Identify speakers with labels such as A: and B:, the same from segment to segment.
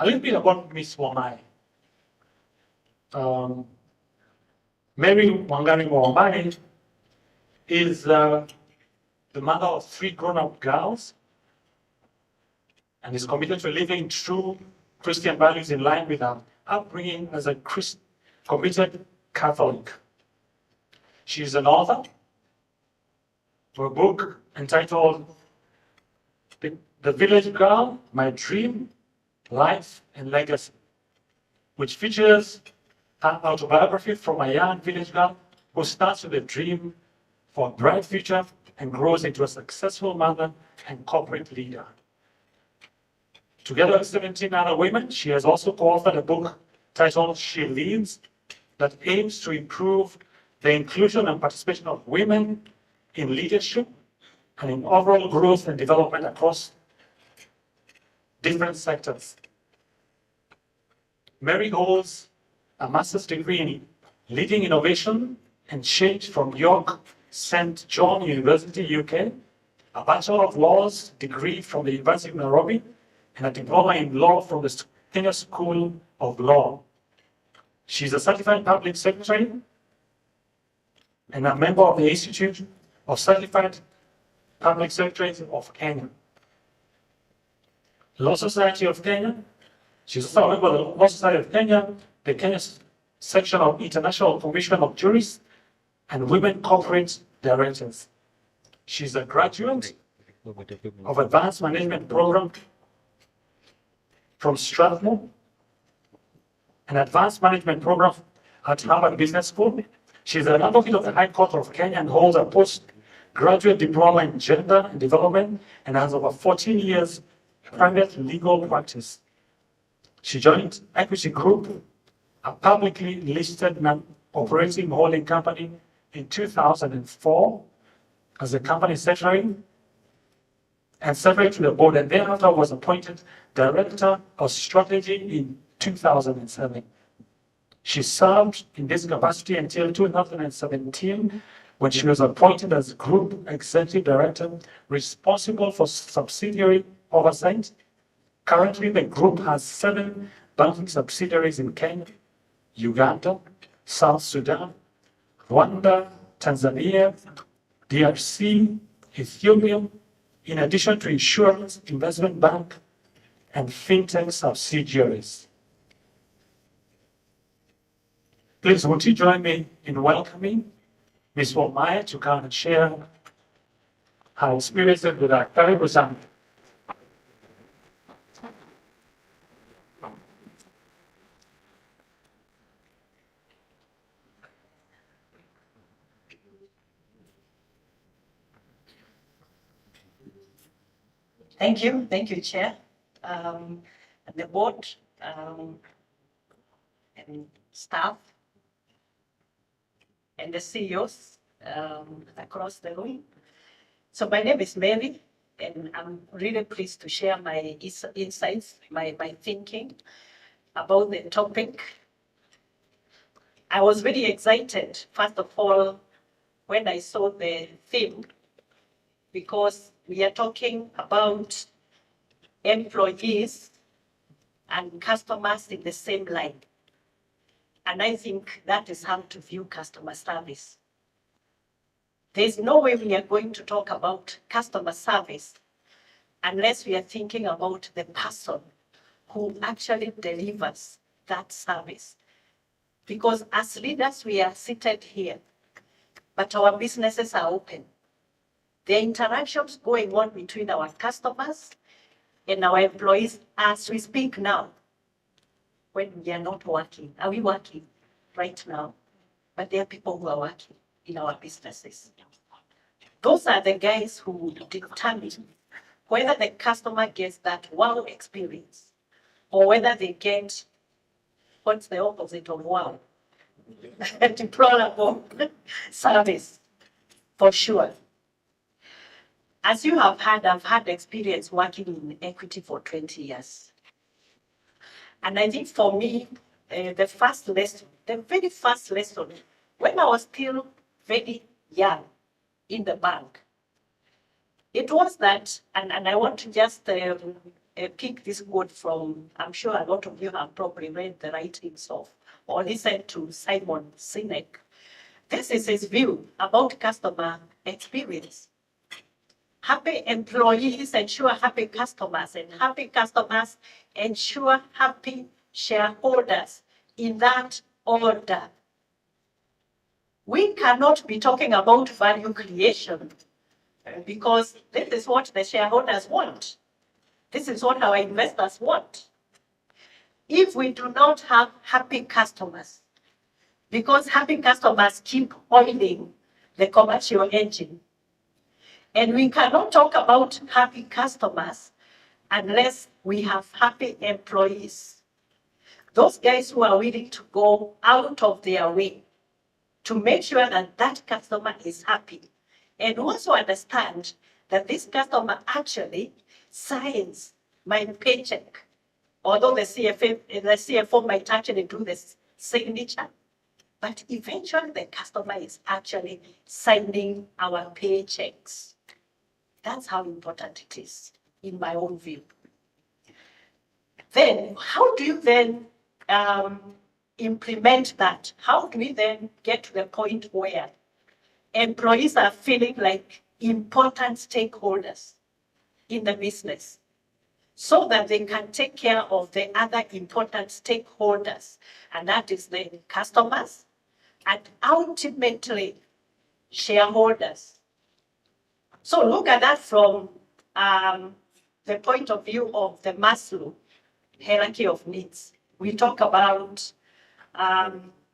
A: little bit about Miss Wamae. Mary Wangari Wamae is the mother of 3 grown-up girls and is committed to living true Christian values in line with her upbringing as a committed Catholic. She is an author of a book entitled The Village Girl, My Dream, Life and Legacy, which features her autobiography from a young village girl who starts with a dream for a bright future and grows into a successful mother and corporate leader. Together with 17 other women, she has also co-authored a book titled She Leads that aims to improve the inclusion and participation of women in leadership and in overall growth and development across different sectors. Mary holds a master's degree in leading innovation and change from York St. John University, UK, a Bachelor of Laws degree from the University of Nairobi, and a diploma in law from the Kenya School of Law. She's a certified public secretary and a member of the Institute of Certified Public Secretaries of Kenya. Law Society of Kenya. She's also a member of the Law Society of Kenya, the Kenya section of International Commission of Jurists, and Women Corporate Directors. She's a graduate of Advanced Management Program from Strathmore, an Advanced Management Program at Harvard Business School. She's an advocate of the High Court of Kenya and holds a postgraduate diploma in gender and development and has over 14 years private legal practice. She joined Equity Group, a publicly listed non-operating holding company, in 2004 as a company secretary and secretary to the board, and thereafter was appointed Director of Strategy in 2007. She served in this capacity until 2017, when she was appointed as Group Executive Director responsible for subsidiary oversight. Currently, the group has 7 banking subsidiaries in Kenya, Uganda, South Sudan, Rwanda, Tanzania, DRC, Ethiopia, in addition to insurance, investment bank, and fintech subsidiaries. Please, would you join me in welcoming Ms. Wamae to come and share her experiences with our Karibu Sana.
B: Thank you, Chair, and the board, and staff, and the CEOs across the room. So my name is Mary, and I'm really pleased to share my insights, my thinking about the topic. I was very excited, first of all, when I saw the theme, because we are talking about employees and customers in the same line. And I think that is how to view customer service. There's no way we are going to talk about customer service unless we are thinking about the person who actually delivers that service. Because as leaders, we are seated here, but our businesses are open. There are interactions going on between our customers and our employees as we speak now, when we are not working. Are we working right now? But there are people who are working in our businesses. Those are the guys who determine whether the customer gets that wow experience or whether they get, what's the opposite of wow? Deplorable service, for sure. As you have heard, I've had experience working in equity for 20 years. And I think for me, the very first lesson, when I was still very young in the bank, it was that, and I want to just pick this quote from, I'm sure a lot of you have probably read the writings of or listened to Simon Sinek. This is his view about customer experience. Happy employees ensure happy customers, and happy customers ensure happy shareholders, in that order. We cannot be talking about value creation because this is what the shareholders want. This is what our investors want. If we do not have happy customers, because happy customers keep oiling the commercial engine, and we cannot talk about happy customers unless we have happy employees. Those guys who are willing to go out of their way to make sure that that customer is happy, and also understand that this customer actually signs my paycheck. Although the CFO might actually do this signature, but eventually the customer is actually signing our paychecks. That's how important it is, in my own view. Then, how do you then implement that? How do we then get to the point where employees are feeling like important stakeholders in the business, so that they can take care of the other important stakeholders, and that is the customers and ultimately shareholders? So look at that from the point of view of the Maslow hierarchy of needs. We talk about,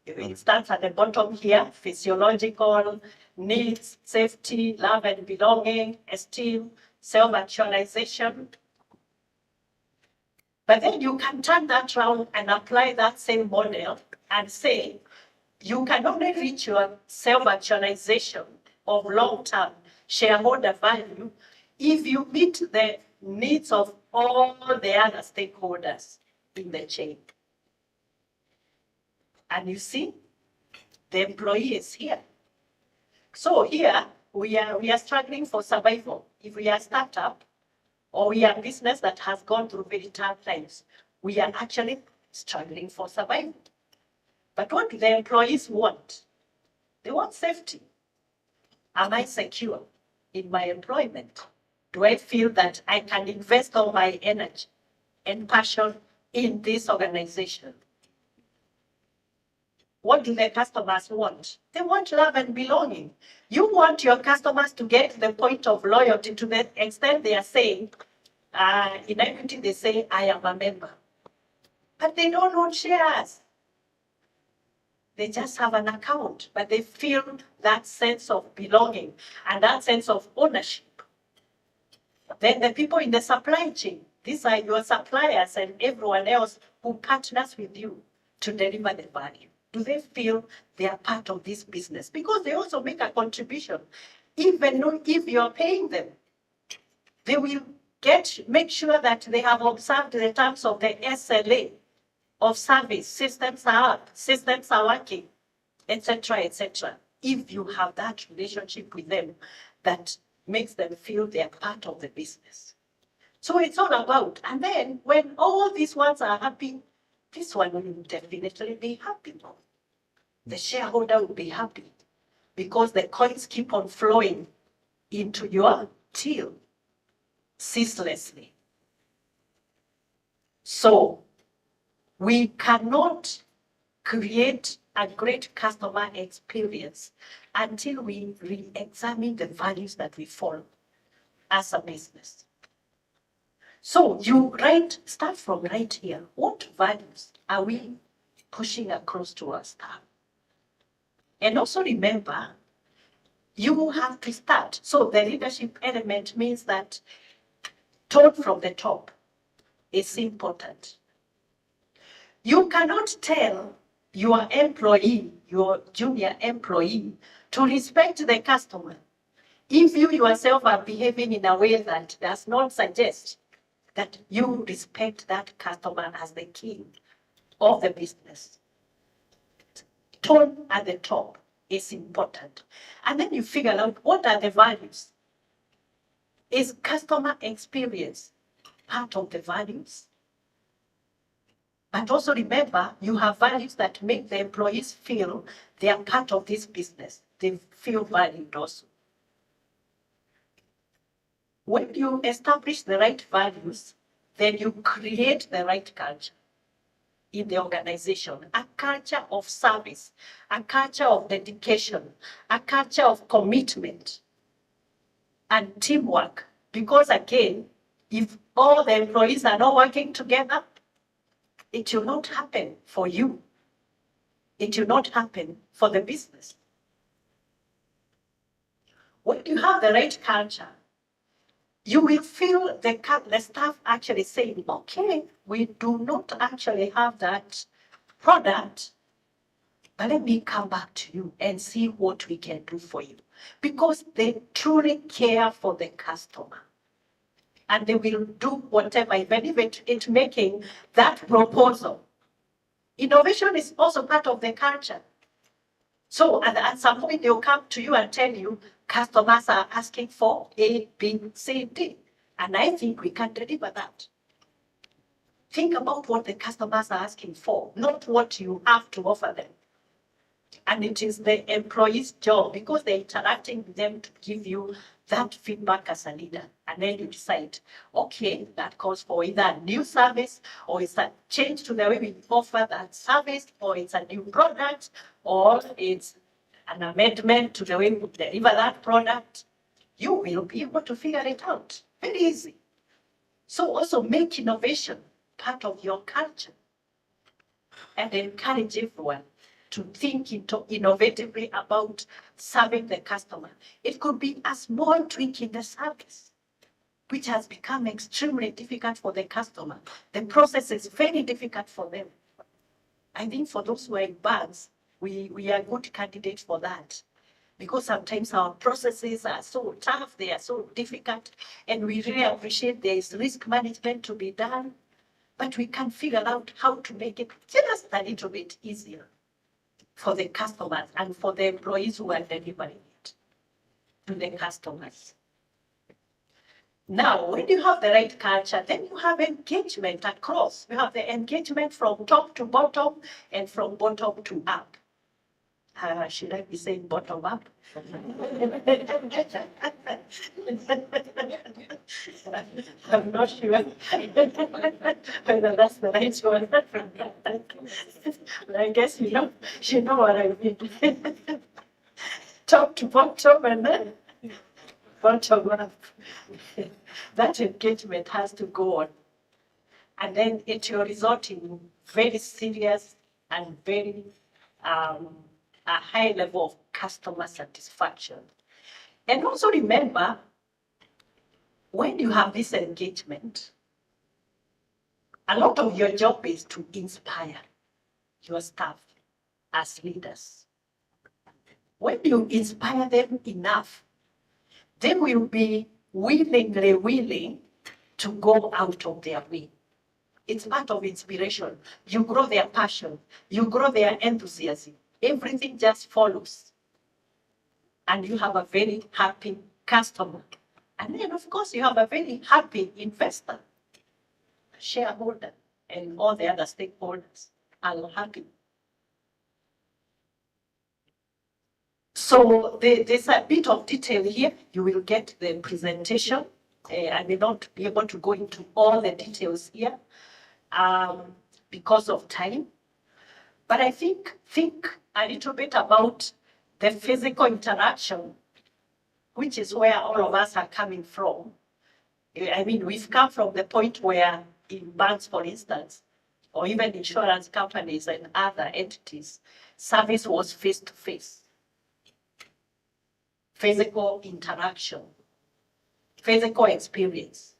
B: it starts at the bottom here, physiological needs, safety, love and belonging, esteem, self-actualization. But then you can turn that around and apply that same model and say, you can only reach your self-actualization of long-term shareholder value if you meet the needs of all the other stakeholders in the chain. And you see, the employee is here. So here, we are struggling for survival. If we are a startup, or we are a business that has gone through very tough times, we are actually struggling for survival. But what do the employees want? They want safety. Am I secure in my employment? Do I feel that I can invest all my energy and passion in this organization? What do the customers want? They want love and belonging. You want your customers to get to the point of loyalty to the extent they are saying, in equity, they say, I am a member. But they don't own shares. They just have an account, but they feel that sense of belonging and that sense of ownership. Then the people in the supply chain, these are your suppliers and everyone else who partners with you to deliver the value. Do they feel they are part of this business? Because they also make a contribution. Even if you're paying them, they will make sure that they have observed the terms of the SLA of service. Systems are up, systems are working, etc., etc. If you have that relationship with them that makes them feel they are part of the business. So it's all about, and then when all these ones are happy, this one will definitely be happy. The shareholder will be happy because the coins keep on flowing into your till ceaselessly. So we cannot create a great customer experience until we re-examine the values that we follow as a business. So you start from right here. What values are we pushing across to our staff? And also remember, you have to start. So the leadership element means that tone from the top is important. You cannot tell your employee, your junior employee, to respect the customer if you yourself are behaving in a way that does not suggest that you respect that customer as the king of the business. Tone at the top is important. And then you figure out what are the values. Is customer experience part of the values. But also remember, you have values that make the employees feel they are part of this business. They feel valued also. When you establish the right values, then you create the right culture in the organization, a culture of service, a culture of dedication, a culture of commitment and teamwork. Because again, if all the employees are not working together, it will not happen for you. It will not happen for the business. When you have the right culture, you will feel the staff actually saying, okay, we do not actually have that product, but let me come back to you and see what we can do for you. Because they truly care for the customer. And they will do whatever, even if it's making that proposal. Innovation is also part of the culture. So at some point, they'll come to you and tell you, customers are asking for A, B, C, D. And I think we can deliver that. Think about what the customers are asking for, not what you have to offer them. And it is the employee's job, because they're interacting with them, to give you that feedback as a leader. And then you decide, okay, that calls for either a new service, or it's a change to the way we offer that service, or it's a new product, or it's an amendment to the way we deliver that product. You will be able to figure it out. Very easy. So also make innovation part of your culture and encourage everyone to think innovatively about serving the customer. It could be a small tweak in the service, which has become extremely difficult for the customer. The process is very difficult for them. I think for those who are in banks, we are good candidates for that. Because sometimes our processes are so tough, they are so difficult, and we really appreciate there is risk management to be done, but we can figure out how to make it just a little bit easier for the customers and for the employees who are delivering it to the customers. Now, when you have the right culture, then you have engagement across. You have the engagement from top to bottom and from bottom to up. Should I be saying bottom up? I'm not sure whether that's the right one. But I guess you know what I mean. Top to bottom and then bottom up. That engagement has to go on. And then it will result in very serious and very a high level of customer satisfaction. And also remember, when you have this engagement, a lot of your job is to inspire your staff as leaders. When you inspire them enough, they will be willingly willing to go out of their way. It's part of inspiration. You grow their passion, you grow their enthusiasm. Everything just follows. And you have a very happy customer. And then, of course, you have a very happy investor, shareholder, and all the other stakeholders are happy. So there's a bit of detail here. You will get the presentation. I may not be able to go into all the details here because of time. But I think a little bit about the physical interaction, which is where all of us are coming from. I mean, we've come from the point where in banks, for instance, or even insurance companies and other entities, service was face-to-face. Physical interaction, physical experience.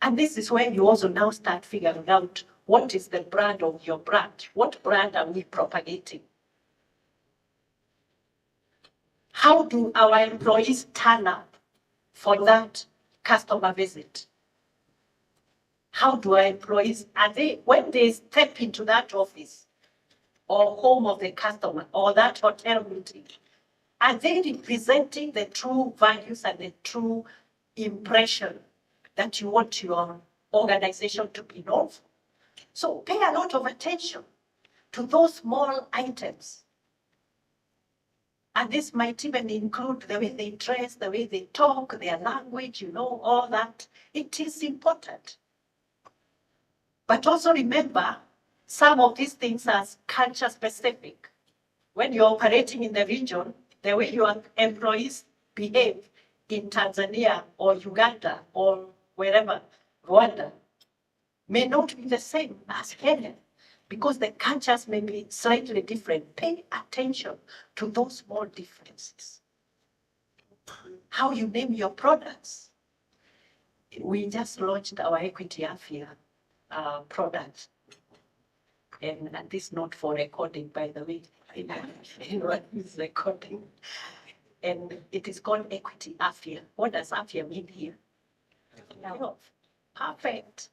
B: And this is when you also now start figuring out what is the brand of your brand? What brand are we propagating? How do our employees turn up for that customer visit? How do our employees, when they step into that office or home of the customer or that hotel meeting, are they representing the true values and the true impression that you want your organization to be known for. So pay a lot of attention to those small items. And this might even include the way they dress, the way they talk, their language, all that. It is important. But also remember, some of these things are culture specific. When you're operating in the region, the way your employees behave in Tanzania or Uganda or wherever, Rwanda, may not be the same as Kenya, because the cultures may be slightly different. Pay attention to those small differences. How you name your products. We just launched our Equity Afia product. And this is not for recording, by the way. Anyone is recording. And it is called Equity Afia. What does Afia mean here? Health. Perfect.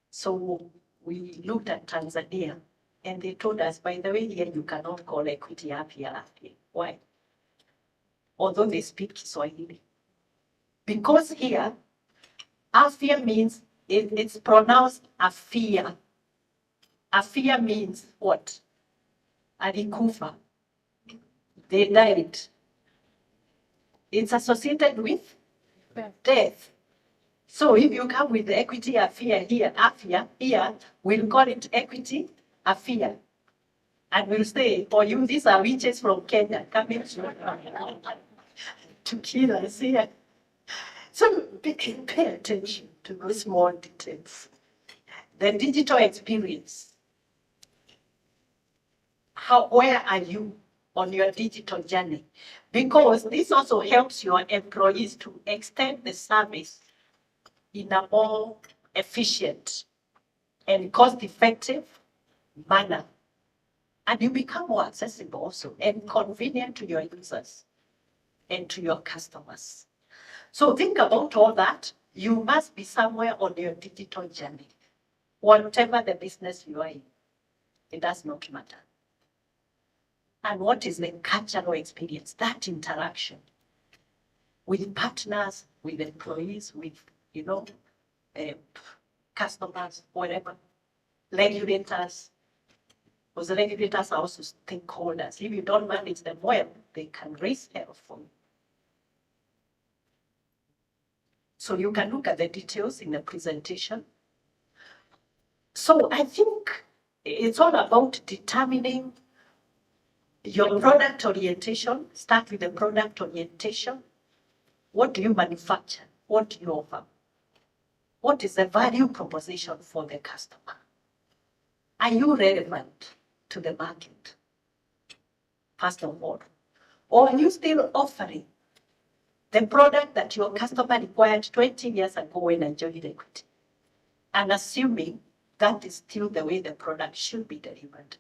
B: So we looked at Tanzania, and they told us, by the way, here you cannot call Equity Afia. Why? Although they speak Kiswahili. Because here, Afia means, it's pronounced Afia. Afia means what? Alikufa. They died. It's associated with death. So if you come with the Equity Afia here, we'll call it Equity Afia. And we'll say, for you, these are witches from Kenya coming to kill us here. So pay attention to those small details. The digital experience. Where are you on your digital journey? Because this also helps your employees to extend the service in a more efficient and cost-effective manner. And you become more accessible also and convenient to your users and to your customers. So think about all that. You must be somewhere on your digital journey. Whatever the business you are in, it does not matter. And what is the cultural experience? That interaction with partners, with employees, with, customers, whatever, regulators. Because the regulators are also stakeholders. If you don't manage them well, they can raise hell for you. So you can look at the details in the presentation. So I think it's all about determining your product orientation. Start with the product orientation. What do you manufacture? What do you offer? What is the value proposition for the customer? Are you relevant to the market, first of all? Or are you still offering the product that your customer required 20 years ago when I joined Equity, and assuming that is still the way the product should be delivered?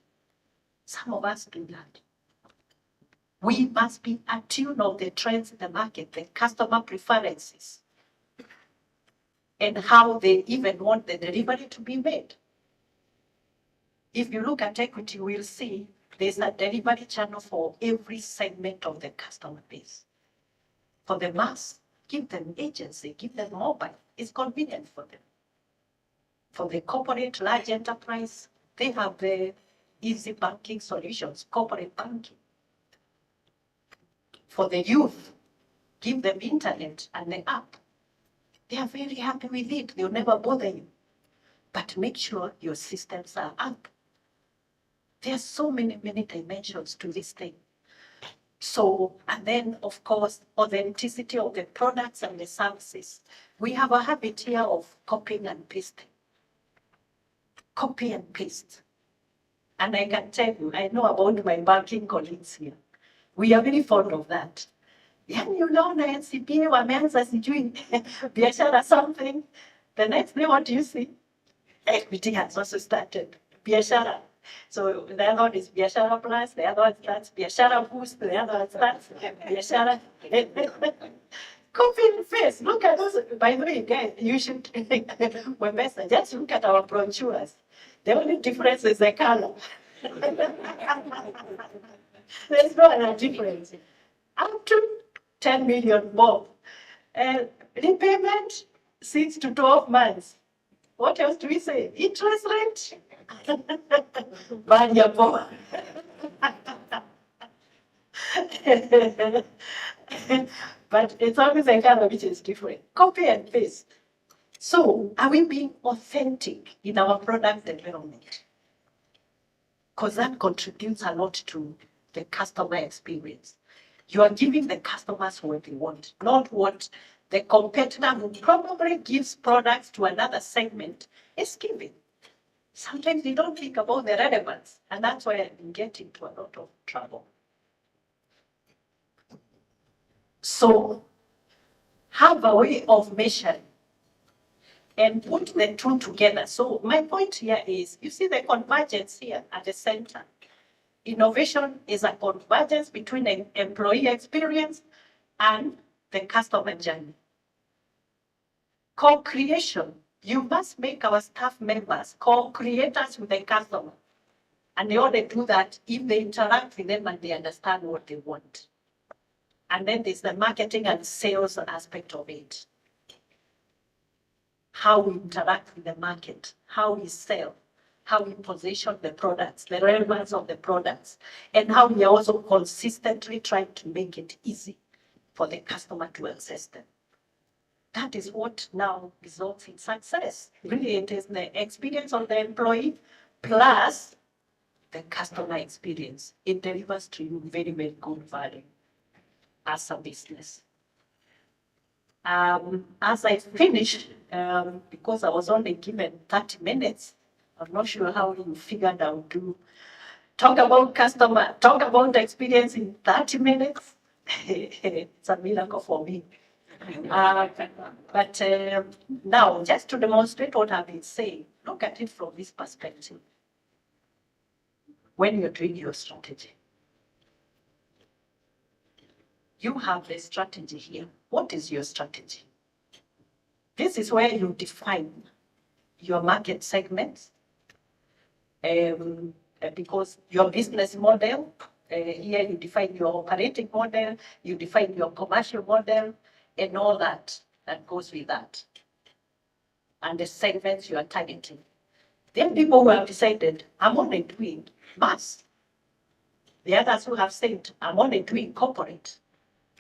B: Some of us do that. We must be attuned of the trends in the market, the customer preferences, and how they even want the delivery to be made. If you look at Equity, we'll see there's a delivery channel for every segment of the customer base. For the mass, give them agency, give them mobile. It's convenient for them. For the corporate large enterprise, they have the easy banking solutions, corporate banking. For the youth, give them internet and the app. They are very happy with it. They'll never bother you. But make sure your systems are up. There are so many dimensions to this thing. So, and then, of course, authenticity of the products and the services. We have a habit here of copying and pasting. Copy and paste. And I can tell you, I know about my banking colleagues here. We are very fond of that. Yani unaona NCPA wameanza sijui biashara something. The next day, what do you see? Equity has also started. Biashara. So the other one is Biashara Plus, the other one starts Biashara Boost, the other one starts Biashara. Copy and paste. Look at those. By the way, guys, you should, just look at our brochures. The only difference is the color. There's no other difference. Up to 10 million more. Repayment, 6 to 12 months. What else do we say? Interest rate? Variable. But it's always a kind of which is different. Copy and paste. So, are we being authentic in our product development? Because that contributes a lot to the customer experience. You are giving the customers what they want, not what the competitor who probably gives products to another segment is giving. Sometimes you don't think about the relevance, and that's why I've been getting into a lot of trouble. So, have a way of measuring and put the two together. So my point here is, you see the convergence here at the center. Innovation is a convergence between an employee experience and the customer journey. Co-creation, you must make our staff members co-creators with the customer. And they only do that if they interact with them and they understand what they want. And then there's the marketing and sales aspect of it. How we interact with the market, how we sell, how we position the products, the relevance of the products, and how we are also consistently trying to make it easy for the customer to access them. That is what now results in success. Really, it is the experience of the employee plus the customer experience. It delivers to you very, very good value as a business. As I finished, because I was only given 30 minutes, I'm not sure how you figured out to talk about the experience in 30 minutes. It's a miracle for me. But now, just to demonstrate what I've been saying, look at it from this perspective. When you're doing your strategy, you have the strategy here. What is your strategy? This is where you define your market segments, because your business model, here you define your operating model, you define your commercial model, and all that goes with that, and the segments you are targeting. Then people who have decided, I'm only doing mass. The others who have said, I'm only doing corporate.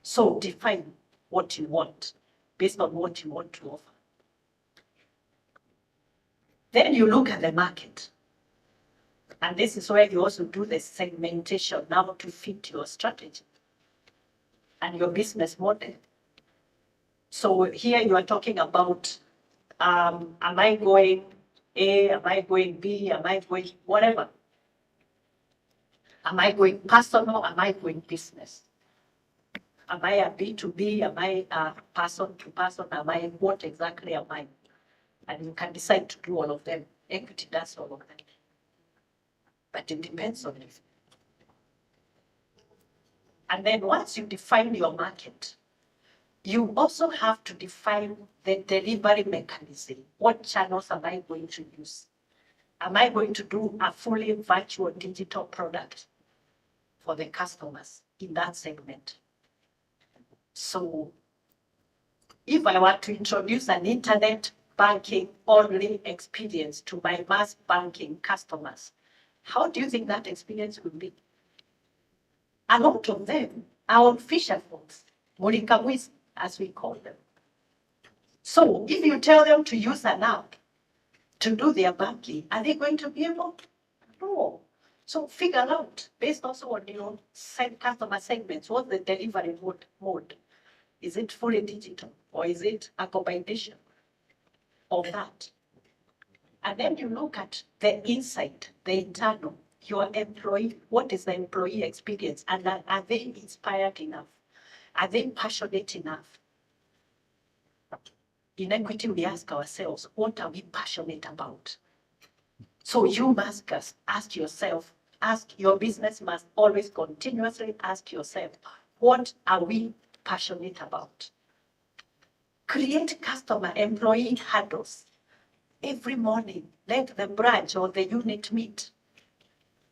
B: So define what you want based on what you want to offer. Then you look at the market. And this is where you also do the segmentation now to fit your strategy and your business model. So here you are talking about, am I going A, am I going B, am I going whatever? Am I going personal, am I going business? Am I a B2B? Am I a person to person? What exactly am I? And you can decide to do all of them. Equity does all of them. But it depends on you. And then once you define your market, you also have to define the delivery mechanism. What channels am I going to use? Am I going to do a fully virtual digital product for the customers in that segment? So if I were to introduce an internet banking only experience to my mass banking customers, how do you think that experience will be? A lot of them are on fisher phones, Murikamwis, as we call them. So if you tell them to use an app to do their banking, are they going to be able? No. So figure out, based also on your customer segments, what's the delivery mode? Is it fully digital or is it a combination of that? And then you look at the inside, the internal, your employee, what is the employee experience? And are they inspired enough? Are they passionate enough? In equity, we ask ourselves, what are we passionate about? So you must ask yourself, your business must always continuously ask yourself, what are we passionate about? Create customer employee huddles every morning. Let the branch or the unit meet.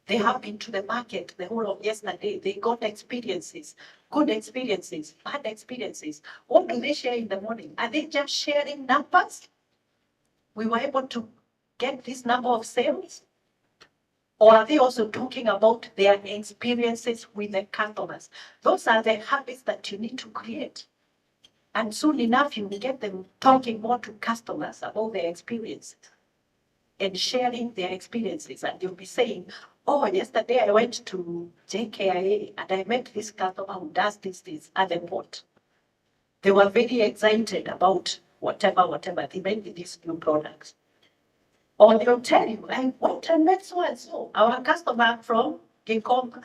B: They have been to the market the whole of yesterday. They got experiences, good experiences, bad experiences. What do they share in the morning? Are they just sharing numbers? We were able to get this number of sales? Or are they also talking about their experiences with the customers? Those are the habits that you need to create. And soon enough, you will get them talking more to customers about their experiences and sharing their experiences. And you'll be saying, oh, yesterday I went to JKIA and I met this customer who does this, and then what? They were very excited about whatever they made with these new products. Or they'll tell you, I went and met so and so, our customer from Gikomba.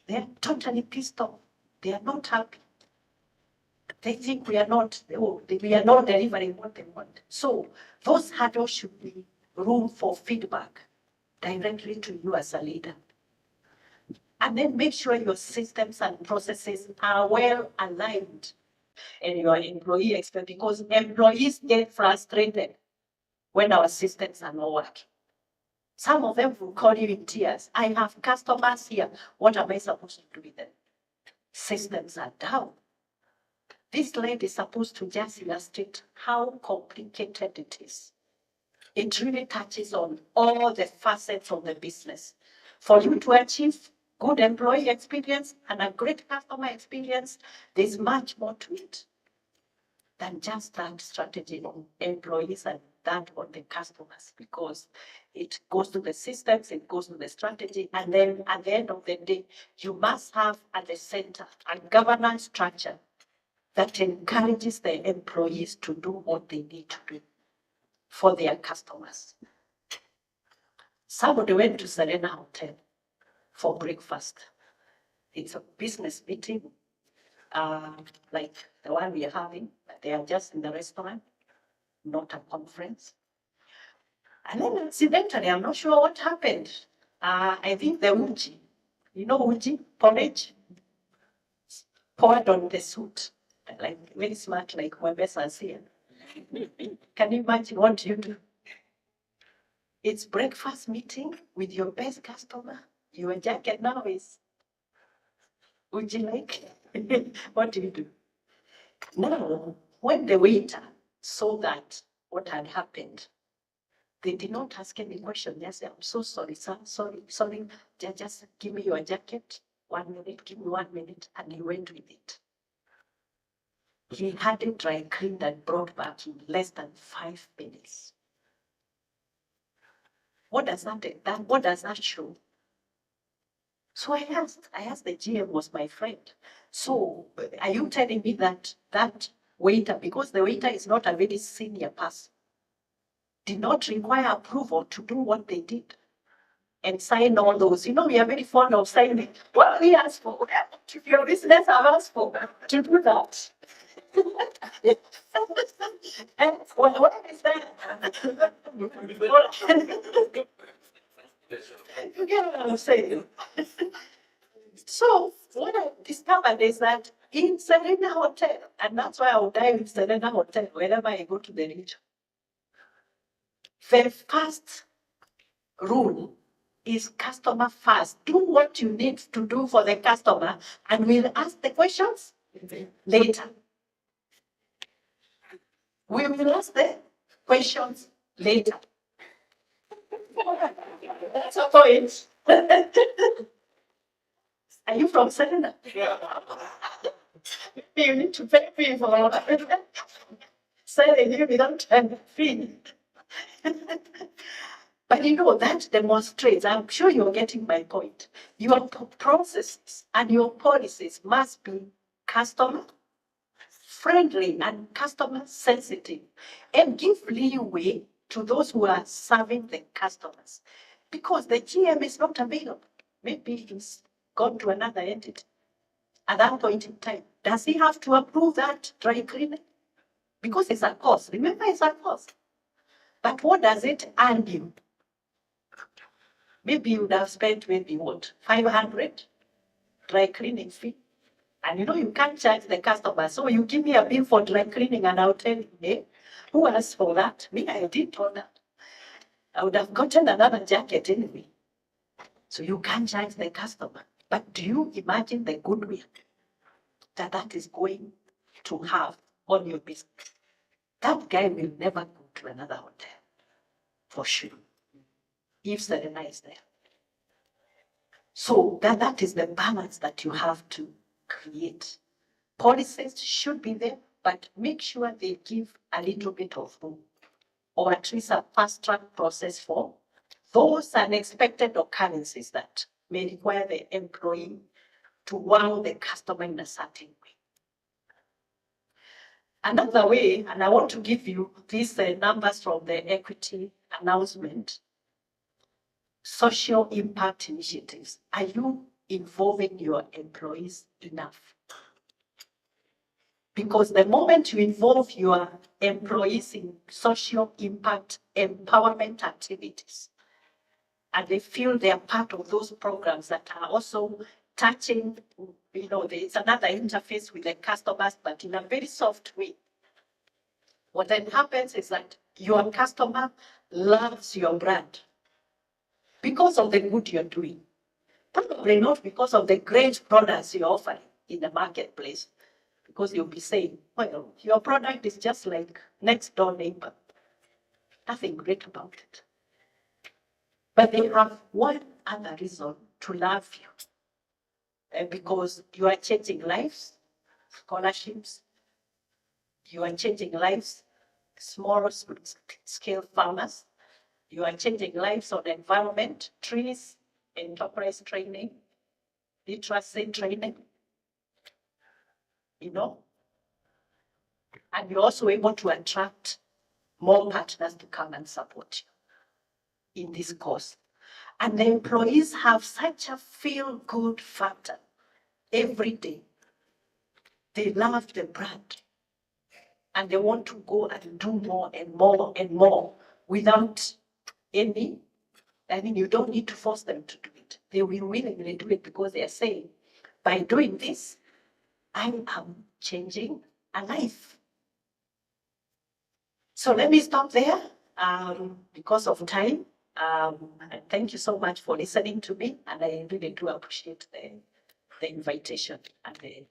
B: They're totally pissed off. They are not happy. They think we are not delivering what they want. So those hurdles should be room for feedback directly to you as a leader. And then make sure your systems and processes are well aligned in your employee experience, because employees get frustrated when our systems are not working. Some of them will call you in tears. I have customers here. What am I supposed to do with them? Systems are down. This slide is supposed to just illustrate how complicated it is. It really touches on all the facets of the business. For you to achieve good employee experience and a great customer experience, there's much more to it than just that strategy on employees and that on the customers, because it goes to the systems, it goes to the strategy, and then at the end of the day, you must have at the center a governance structure that encourages the employees to do what they need to do for their customers. Somebody went to Serena Hotel for breakfast. It's a business meeting, like the one we are having. They are just in the restaurant, not a conference. And then incidentally, I'm not sure what happened. I think the uji, uji, porridge, poured on the suit. Like very smart, like Webesa's here. Can you imagine what you do? It's breakfast meeting with your best customer. Your jacket now is, would you like? What do you do? Now, when the waiter saw that what had happened, they did not ask any question. They said, I'm so sorry, sir. Sorry. Just give me your jacket. 1 minute, give me 1 minute. And he went with it. He had it dry cleaned and brought back in less than 5 minutes. What does that show? So I asked the GM, was my friend. So are you telling me that waiter, because the waiter is not a very senior person, did not require approval to do what they did and sign all those? We are very fond of signing. Well, we asked for, if your business have asked for to do that. And what is that? You get what I'm saying? So what I discovered is that in Serena Hotel, and that's why I would die in Serena Hotel whenever I go to the region, the first rule is customer first. Do what you need to do for the customer, and we'll ask the questions later. We will ask the questions later. That's a point. Are you from Serena? Yeah. You need to pay me for selling you without having fee. But that demonstrates, I'm sure you're getting my point. Your processes and your policies must be customer friendly and customer sensitive, and give leeway to those who are serving the customers, because the GM is not available. Maybe he's gone to another entity at that point in time. Does he have to approve that dry cleaning? Because it's a cost. Remember, it's a cost. But what does it earn you? Maybe you would have spent maybe what, 500 dry cleaning fee. And you can't charge the customer. So you give me a bill for dry cleaning and I'll tell you, hey, who asked for that? Me, I did all that. I would have gotten another jacket anyway. So you can't charge the customer. But do you imagine the goodwill that that is going to have on your business? That guy will never go to another hotel, for sure, if Serena is there. So that is the balance that you have to create. Policies should be there, but make sure they give a little bit of room, or at least a fast-track process for those unexpected occurrences that may require the employee to wow the customer in a certain way. Another way, and I want to give you these numbers from the equity announcement, social impact initiatives. Are you involving your employees enough? Because the moment you involve your employees in social impact empowerment activities, and they feel they are part of those programs that are also touching, it's another interface with the customers, but in a very soft way. What then happens is that your customer loves your brand because of the good you're doing. Probably not because of the great products you're offering in the marketplace, because you'll be saying, well, your product is just like next door neighbor. Nothing great about it. But they have one other reason to love you. And because you are changing lives, scholarships, you are changing lives, small scale farmers, you are changing lives on the environment, trees, enterprise training, literacy training, and you're also able to attract more partners to come and support you in this course. And the employees have such a feel-good factor every day. They love the brand and they want to go and do more and more and more without any, you don't need to force them to do it. They will willingly do it because they are saying, by doing this, I am changing a life. So let me stop there because of time. Thank you so much for listening to me, and I really do appreciate the invitation and the